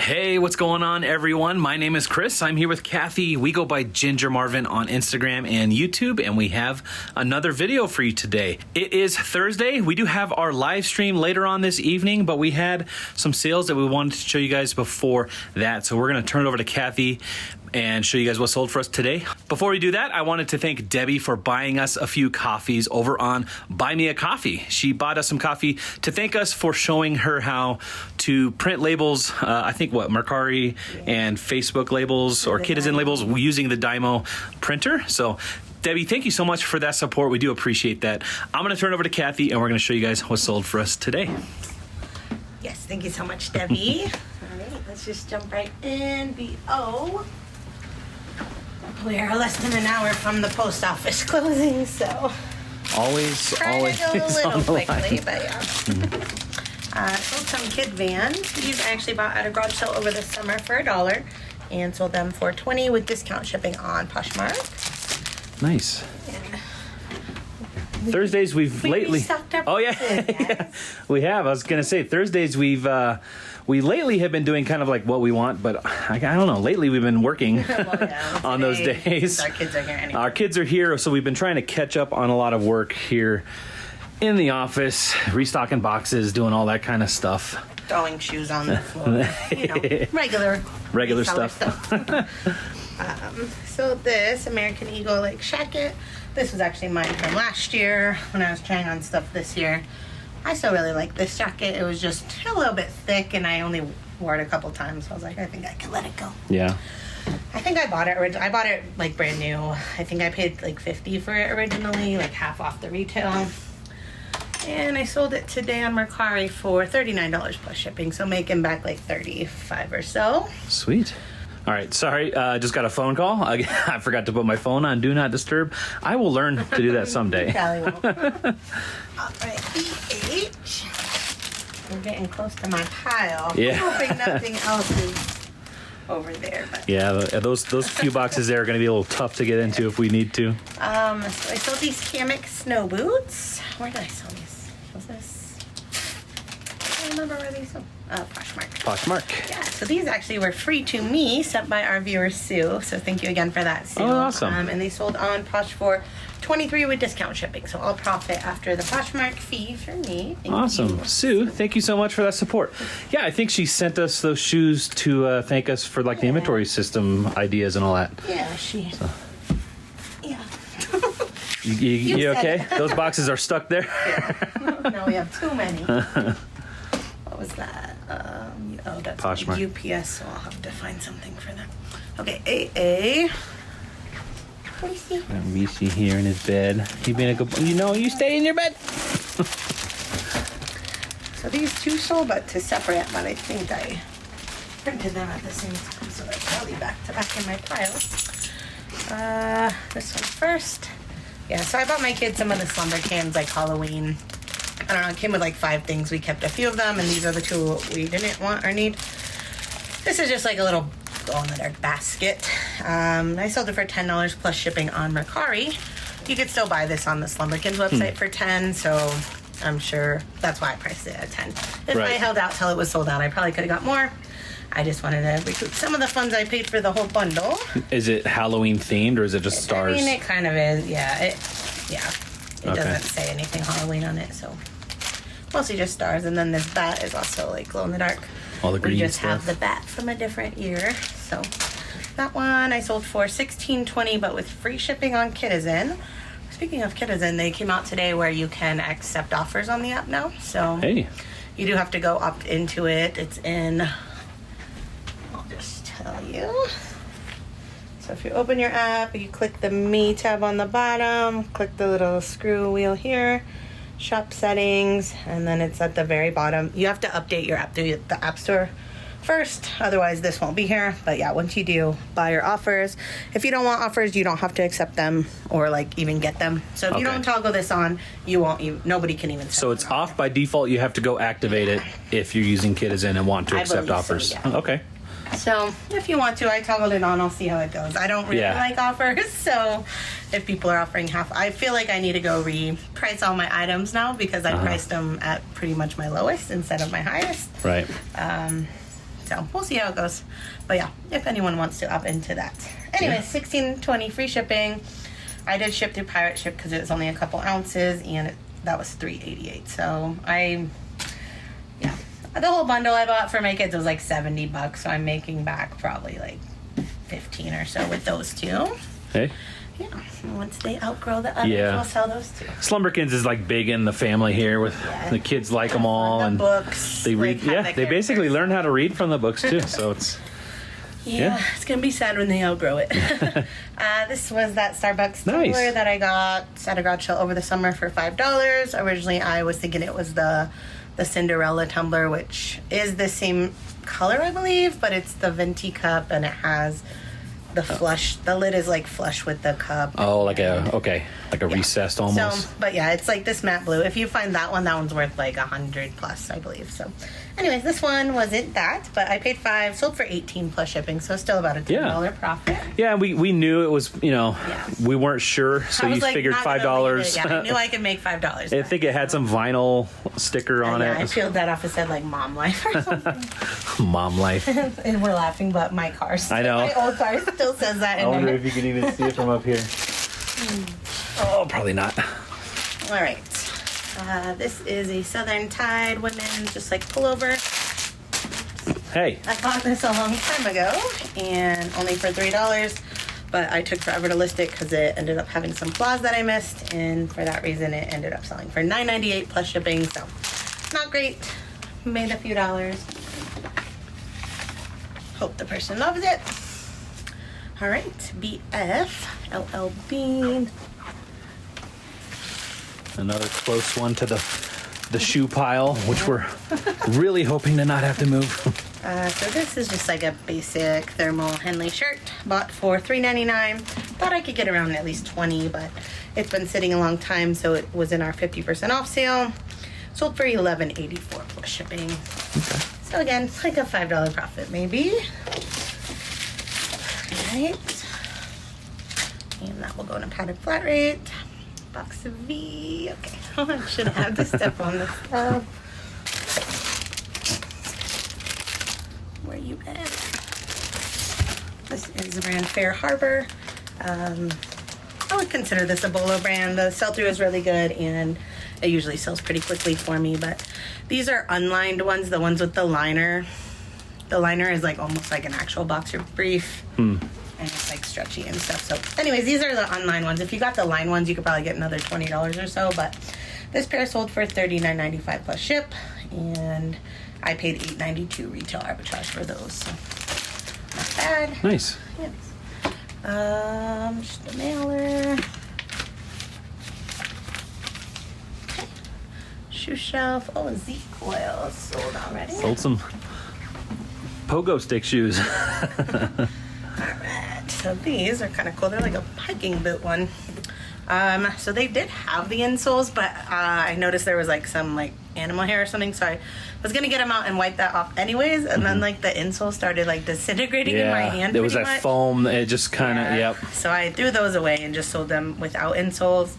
Hey, what's going on, everyone? My name is Chris. I'm here with Kathy. We go by Ginger Marvin on Instagram and YouTube, and we have another video for you today. It is Thursday. We do have our live stream later on this evening, but we had some sales that we wanted to show you guys before that. So we're going to turn it over to Kathy and show you guys what sold for us today. Before we do that, I wanted to thank Debbie for buying us a few coffees over on Buy Me a Coffee. She bought us some coffee to thank us for showing her how to print labels, I think Mercari and Facebook labels or Kitizen labels using the Dymo printer. So Debbie, thank you so much for that support. We do appreciate that. I'm going to turn it over to Kathy and we're going to show you guys what sold for us today. Yes, thank you so much, Debbie. All right, let's just jump right in. We are less than an hour from the post office closing, so always to go a little quickly, but yeah. Sold some kid vans. These I actually bought at a garage sale over the summer for $1 and sold them for $20 with discount shipping on Poshmark. Nice. Yeah. Thursdays we stocked up. Oh yeah. We have. I was gonna say Thursdays we lately have been doing kind of like what we want, but I don't know. Lately we've been working on those days. Our kids are here anyway. Our kids are here, so we've been trying to catch up on a lot of work here in the office, restocking boxes, doing all that kind of stuff. Throwing shoes on the floor. Regular stuff. So this American Eagle jacket. This was actually mine from last year when I was trying on stuff this year. I still really like this jacket. It was just a little bit thick and I only wore it a couple times. So I was like, I think I can let it go. Yeah. I think I bought it brand new. I think I paid $50 for it originally, half off the retail. And I sold it today on Mercari for $39 plus shipping. So making back $35 or so. Sweet. All right, sorry, just got a phone call. I forgot to put my phone on Do Not Disturb. I will learn to do that someday. Probably won't. All right, BH. We're getting close to my pile. Yeah. I'm hoping nothing else is over there. But. Yeah, those few boxes there are going to be a little tough to get into if we need to. So I sold these Kamek snow boots. Where did I sell these? Was this? I don't remember where these sold. Poshmark. Poshmark. Yeah, so these actually were free to me, sent by our viewer Sue. So thank you again for that, Sue. Oh, awesome. And they sold on Posh for $23 with discount shipping. So I'll profit after the Poshmark fee for me. Thank awesome. you. Sue, thank you so much for that support. Yeah, I think she sent us those shoes to thank us for the inventory system ideas and all that. Yeah, Yeah. You okay? Those boxes are stuck there? Yeah. Now we have too many. What was that? That's Poshmark. UPS, so I'll have to find something for them. Okay, AA. What do you see? Rishi here in his bed. He being a good boy. You stay in your bed. So these two sold, but separate, but I think I printed them at the same time, so they're probably back to back in my pile. This one first. Yeah, so I bought my kids some of the slumber cans, Halloween. I don't know, it came with 5 things. We kept a few of them, and these are the 2 we didn't want or need. This is just a little glow-in-the-dark basket. I sold it for $10 plus shipping on Mercari. You could still buy this on the Slumberkins website for $10, so I'm sure that's why I priced it at $10. If I held out till it was sold out, I probably could have got more. I just wanted to recoup some of the funds I paid for the whole bundle. Is it Halloween themed or is it just stars? I mean, it kind of is, yeah. It doesn't say anything Halloween on it, so mostly just stars. And then this bat is also glow in the dark. All the green We just stuff. have the bat from a different year. So that one I sold for $16.20, but with free shipping on Kitizen. Speaking of Kitizen, they came out today where you can accept offers on the app now. So you do have to go opt into it. It's in, I'll just tell you. So if you open your app, you click the Me tab on the bottom, click the little screw wheel here, shop settings, and then it's at the very bottom. You have to update your app through the App Store first, otherwise this won't be here. But yeah, once you do, buy your offers. If you don't want offers, you don't have to accept them or even get them. So if you don't toggle this on, nobody can even. So it's off by default. You have to go activate it if you're using Kitizen and want to accept offers. So, yeah. Okay. So if you want to, I toggled it on. I'll see how it goes. I don't really like offers, so if people are offering half, I feel like I need to go reprice all my items now because I priced them at pretty much my lowest instead of my highest. Right. So So we'll see how it goes. But yeah, if anyone wants to up into that. Anyway, $16.20 free shipping. I did ship through Pirate Ship because it was only a couple ounces, and that was $3.88. So the whole bundle I bought for my kids was like $70, so I'm making back probably like 15 or so with those two. Hey. Yeah, once they outgrow the others, we'll sell those too. Slumberkins is like big in the family here. With the kids like them all, the and books. they read. They basically learn how to read from the books too. So it's it's gonna be sad when they outgrow it. This was that Starbucks tumbler that I got at a garage sale over the summer for $5. Originally, I was thinking it was the Cinderella tumbler, which is the same color, I believe, but it's the venti cup, and it has the flush. The lid is like flush with the cup. Oh, like a recessed almost. So, but yeah, it's like this matte blue. If you find that one's worth like $100 plus, I believe. So, anyways, this one wasn't that, but I paid $5, sold for $18 plus shipping, so still about a $10 profit. Yeah, we knew it was. We weren't sure, so you figured $5. Yeah, I knew I could make $5. I think it had some vinyl sticker on it. I peeled that off. It said like Mom Life or something. Mom Life. And we're laughing, but my car. I know. My old car still says that. I wonder if you can even see it from up here. Oh, probably not. All right. This is a Southern Tide women's just like pullover. Hey. I bought this a long time ago and only for $3, but I took forever to list it because it ended up having some flaws that I missed, and for that reason it ended up selling for $9.98 plus shipping, so not great. Made a few dollars. Hope the person loves it. All right, BF, LL Bean. Another close one to the shoe pile, which we're really hoping to not have to move. So this is just like a basic thermal Henley shirt. Bought for $3.99. Thought I could get around at least $20, but it's been sitting a long time, so it was in our 50% off sale. Sold for $11.84 plus shipping. Okay. So again, like a $5 profit maybe. Alright. And that will go in a padded flat rate. Box of V. Okay. I should have to step on this stuff. Where you at? This is the brand Fair Harbor. I would consider this a Bolo brand. The sell-through is really good, and it usually sells pretty quickly for me, but these are unlined ones, the ones with the liner. The liner is like almost like an actual boxer brief. And it's like stretchy and stuff. So anyways, these are the unlined ones. If you got the lined ones, you could probably get another $20 or so, but this pair sold for $39.95 plus ship, and I paid $8.92 retail arbitrage for those, so not bad. Nice. Yes. Just a mailer. Okay. Shoe shelf. Oh, Zeke oil sold already. Sold some pogo stick shoes. Alright, so these are kind of cool. They're like a hiking boot one. So they did have the insoles, but I noticed there was like some like animal hair or something, so I was gonna get them out and wipe that off anyways, and then like the insole started like disintegrating in my hand. There was that foam. It just kind of So I threw those away and just sold them without insoles.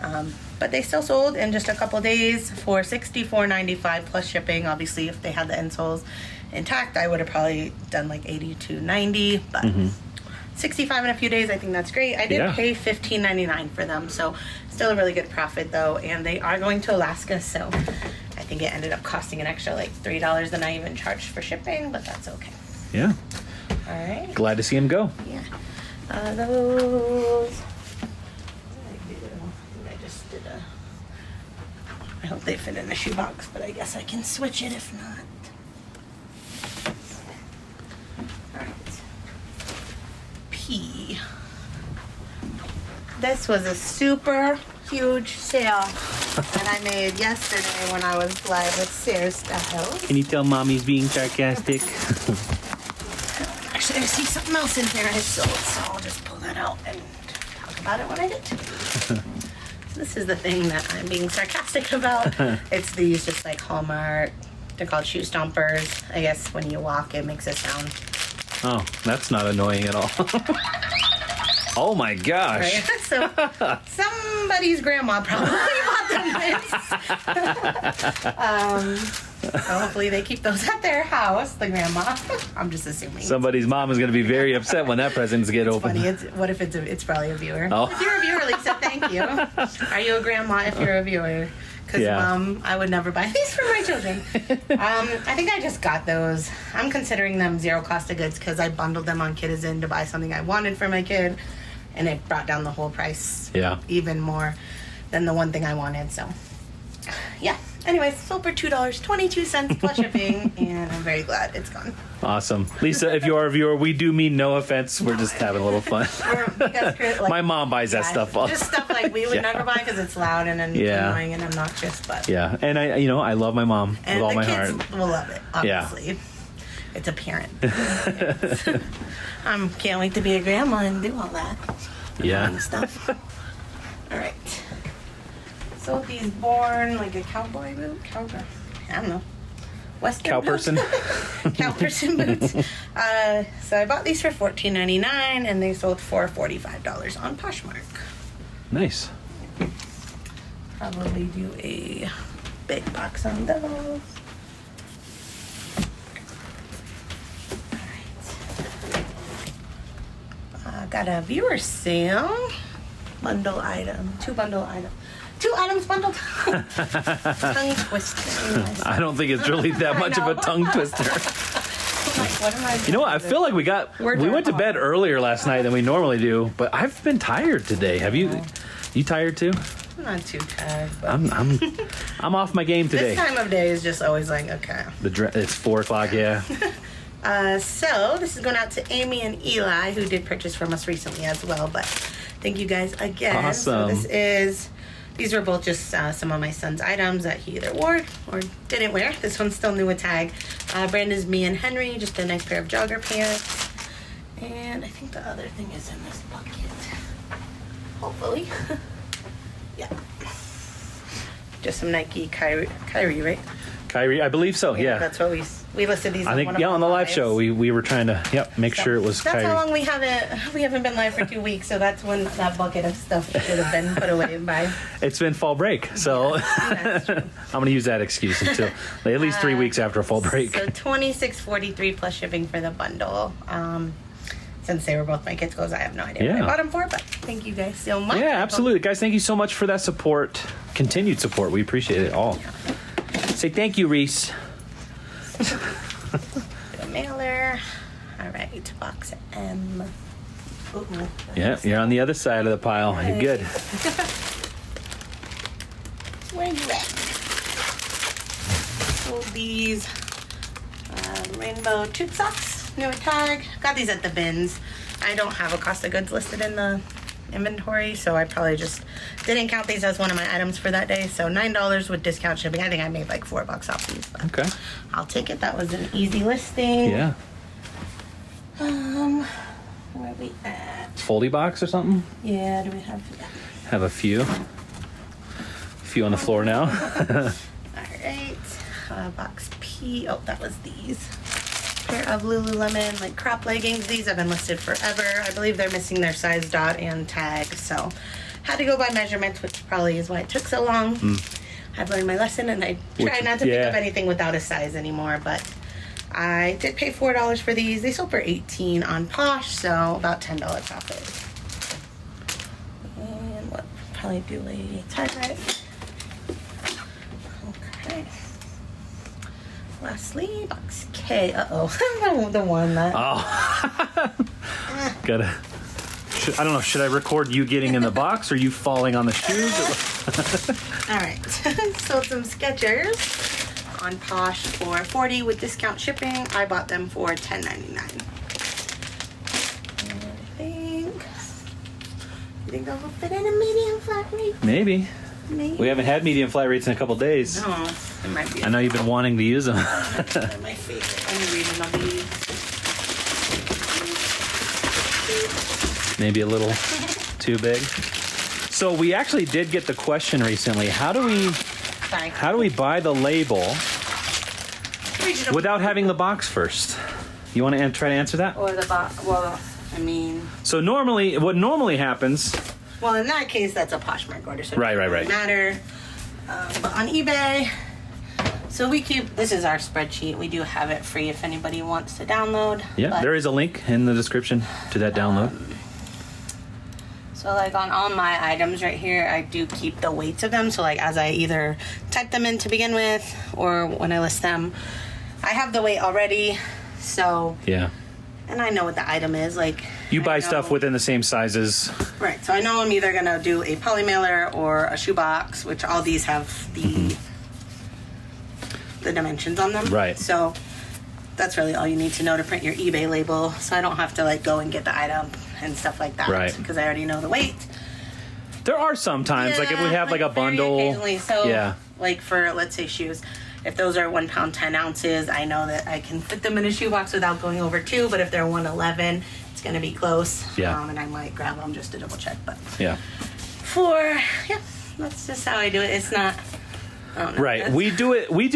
But they still sold in just a couple days for $64.95 plus shipping. Obviously, if they had the insoles intact, I would have probably done like $82.90, but 65 in a few days, I think that's great. I did pay $15.99 for them, so still a really good profit though, and they are going to Alaska, so I think it ended up costing an extra like $3 than I even charged for shipping, but that's okay. Yeah. All right. Glad to see him go. Yeah. Those. I hope they fit in a shoebox, but I guess I can switch it if not. Alright. P. This was a super huge sale that I made yesterday when I was live with Sarah's Styles. Can you tell Mommy's being sarcastic? Actually, I see something else in here I sold, so I'll just pull that out and talk about it when I get to it. This is the thing that I'm being sarcastic about. It's these just like Hallmark. They're called shoe stompers. I guess when you walk, it makes a sound. Oh, that's not annoying at all. Oh my gosh. Right? So somebody's grandma probably bought them this. So hopefully they keep those at their house, the grandma. I'm just assuming. Somebody's mom is going to be very upset when that presents get opened. Funny. What if it's probably a viewer? Oh. If you're a viewer, Lisa, thank you. Are you a grandma if you're a viewer? Because I would never buy these for my children. I think I just got those. I'm considering them zero cost of goods because I bundled them on Kitizen to buy something I wanted for my kid, and it brought down the whole price even more than the one thing I wanted. So, yeah. Anyways, sold for $2.22 plus shipping, and I'm very glad it's gone. Awesome. Lisa, if you are a viewer, we do mean no offense. We're just having a little fun. My mom buys that stuff. Just stuff like we would never buy because it's loud and annoying and obnoxious. But and I love my mom with all my heart. And the kids will love it, obviously. Yeah. It's a parent. Can't wait to be a grandma and do all that. Yeah. Stuff. All right. Sold these Born like a cowboy boot. I don't know. Western cow person. Cow person boots. So I bought these for $14.99 and they sold for $45 on Poshmark. Nice. Probably do a big box on those. Alright. Got a viewer sale. Bundle item. 2 bundle items. 2 items bundled. Tongue twister. I don't think it's really that much of a tongue twister. What am I doing? You know what? I feel like we went to bed earlier last night than we normally do, but I've been tired today. Have you? You tired too? I'm not too tired. But I'm off my game today. This time of day is just always like okay. It's 4:00. Yeah. So this is going out to Amy and Eli, who did purchase from us recently as well. But thank you guys again. Awesome. So these were both just some of my son's items that he either wore or didn't wear. This one's still new with tag. Brand is Me and Henry, just a nice pair of jogger pants. And I think the other thing is in this bucket. Hopefully. Yeah. Just some Nike Kyrie, right? Kyrie, I believe so, yeah. That's what we listed these. I think on the live show we were trying to make sure it was Kyrie. That's how long we haven't been live for 2 weeks, so that's when that bucket of stuff should have been put away by. It's been fall break, so that's true. I'm going to use that excuse until at least 3 weeks after fall break. So $26.43 plus shipping for the bundle. Since they were both my kids' clothes, I have no idea what I bought them for, but thank you guys so much. Yeah, absolutely. Guys, thank you so much for that support, continued support. We appreciate it all. Yeah. Say thank you, Reese. The mailer. All right, box M. Ooh, yeah, you're on the other side of the pile. You're good. Where you at? Sold these rainbow tube socks, new tag. Got these at the bins. I don't have a cost of goods listed in the inventory, so I probably just didn't count these as one of my items for that day. So $9 with discount shipping. I think I made like $4 off these. Okay. I'll take it. That was an easy listing. Yeah. Where are we at? Foldy box or something? Yeah, do we have? Have a few on the floor now. All right. Box P. Oh, that was these. Pair of Lululemon like crop leggings. These have been listed forever. I believe they're missing their size dot and tag, so had to go by measurements, which probably is why it took so long. I've learned my lesson, and I try not to pick up anything without a size anymore, but I did pay $4 for these. They sold for $18 on Posh, so about $10 off it. And what? Probably do a tag right. Okay. Lastly, box K. Uh-oh. The one that... Oh. I don't know, should I record you getting in the box or you falling on the shoes? All right. Sold some Skechers on Posh for $40 with discount shipping. I bought them for $10.99. And you think those will fit in a medium flat rate? Maybe. We haven't had medium flat rates in a couple days. No, it might be. I know you've been wanting to use them. They're my favorite. I'm reading on these. Maybe a little too big. So we actually did get the question recently. How do we buy the label without having the box first? You want to try to answer that? Or the box? Well, I mean. So what normally happens? Well, in that case, that's a Poshmark order. So Right. It doesn't matter. But on eBay, So this is our spreadsheet. We do have it free if anybody wants to download. Yeah, there is a link in the description to that download. So like on all my items right here, I do keep the weights of them. So like as I either type them in to begin with or when I list them, I have the weight already. So yeah. And I know what the item is. Like you buy stuff within the same sizes. Right. So I know I'm either going to do a poly mailer or a shoebox, which all these have the dimensions on them. Right. So that's really all you need to know to print your eBay label. So I don't have to like go and get the item and stuff like that. Right. Because I already know the weight. There are some times, like if we have like a bundle. Occasionally. So yeah. Like for, let's say shoes, if those are 1 pound, 10 ounces, I know that I can fit them in a shoebox without going over 2. But if they're 111, it's going to be close. Yeah. And I might grab them just to double check. But yeah. That's just how I do it. It's not. I don't know. Right. We do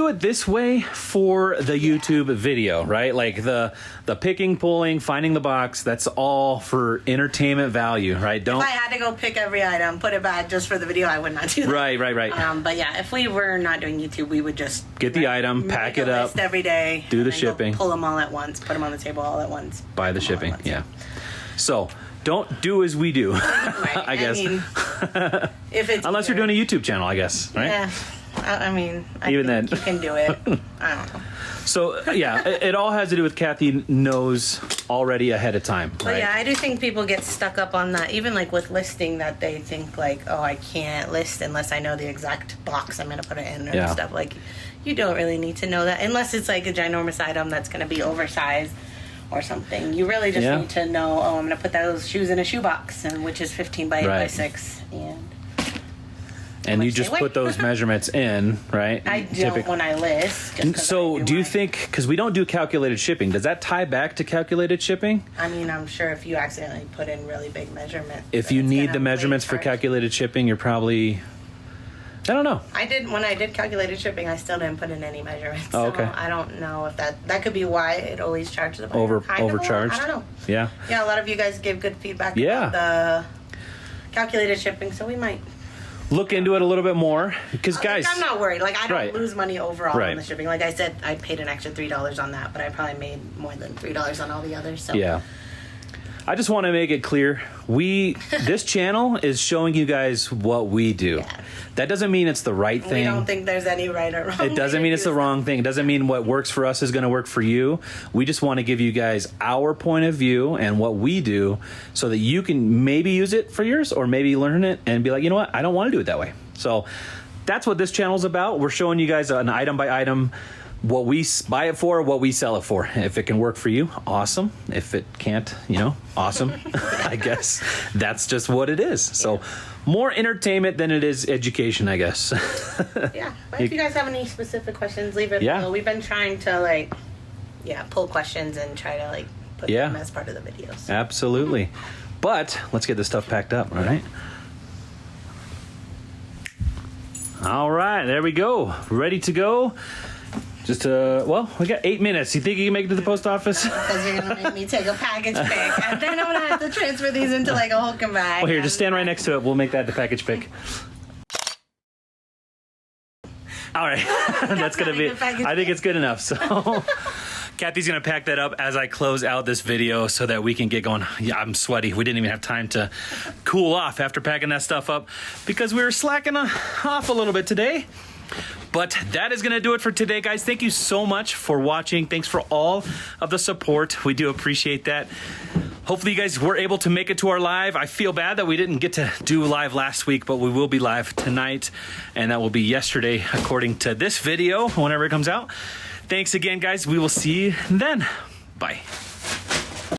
it this way for the YouTube video, right? Like the picking, pulling, finding the box, that's all for entertainment value, right? If I had to go pick every item, put it back just for the video, I would not do that. Right. But yeah, if we were not doing YouTube, we would just get the item, pack it up every day, do the shipping, pull them all at once, put them on the table all at once, buy the shipping. Yeah. So don't do as we do, right. I guess. I mean, if it's unless you're doing a YouTube channel, I guess, right? Yeah. I mean, even then, you can do it. I don't know. So yeah, it all has to do with Kathy knows already ahead of time, right? But yeah, I do think people get stuck up on that. Even like with listing, that they think like, oh, I can't list unless I know the exact box I'm going to put it in and stuff. Like, you don't really need to know that unless it's like a ginormous item that's going to be oversized or something. You really just need to know, oh, I'm going to put those shoes in a shoebox, and which is 15 by 8 by 6, and you just put those measurements in, right? I don't when I list. So do you think, because we don't do calculated shipping, does that tie back to calculated shipping? I mean, I'm sure if you accidentally put in really big measurements. If you need the measurements for calculated shipping, you're probably, I don't know. When I did calculated shipping, I still didn't put in any measurements. Oh, okay. So I don't know if that could be why it always charges the overcharged. I don't know. Yeah. Yeah, a lot of you guys gave good feedback about the calculated shipping, so we might look into it a little bit more, because guys, I'm not worried. Like, I don't lose money overall on the shipping. Like I said, I paid an extra $3 on that, but I probably made more than $3 on all the others. So yeah. I just want to make it clear, this channel is showing you guys what we do. Yeah. That doesn't mean it's the right thing. We don't think there's any right or wrong. It doesn't mean it's the wrong thing. It doesn't mean what works for us is going to work for you. We just want to give you guys our point of view and what we do, so that you can maybe use it for yours, or maybe learn it and be like, you know what, I don't want to do it that way. So that's what this channel is about. We're showing you guys an item by item, what we buy it for, what we sell it for. If it can work for you, awesome. If it can't, awesome. I guess that's just what it is. So more entertainment than it is education, I guess. Yeah. But if you guys have any specific questions, leave it below. We've been trying to pull questions and try to put them as part of the videos. Absolutely. But let's get this stuff packed up, all right? All right, there we go. Ready to go. Just, we got 8 minutes. You think you can make it to the post office? Because you're going to make me take a package pick. And then I'm going to have to transfer these into a Hulk bag. Well, here, just stand right next to it. We'll make that the package pick. All right. That's going to be, I think it's good enough. So Kathy's going to pack that up as I close out this video so that we can get going. Yeah, I'm sweaty. We didn't even have time to cool off after packing that stuff up because we were slacking off a little bit today. But that is going to do it for today, guys. Thank you so much for watching. Thanks for all of the support. We do appreciate that. Hopefully you guys were able to make it to our live. I feel bad that we didn't get to do live last week, but we will be live tonight, and that will be yesterday according to this video, whenever it comes out. Thanks again, guys. We will see you then. Bye.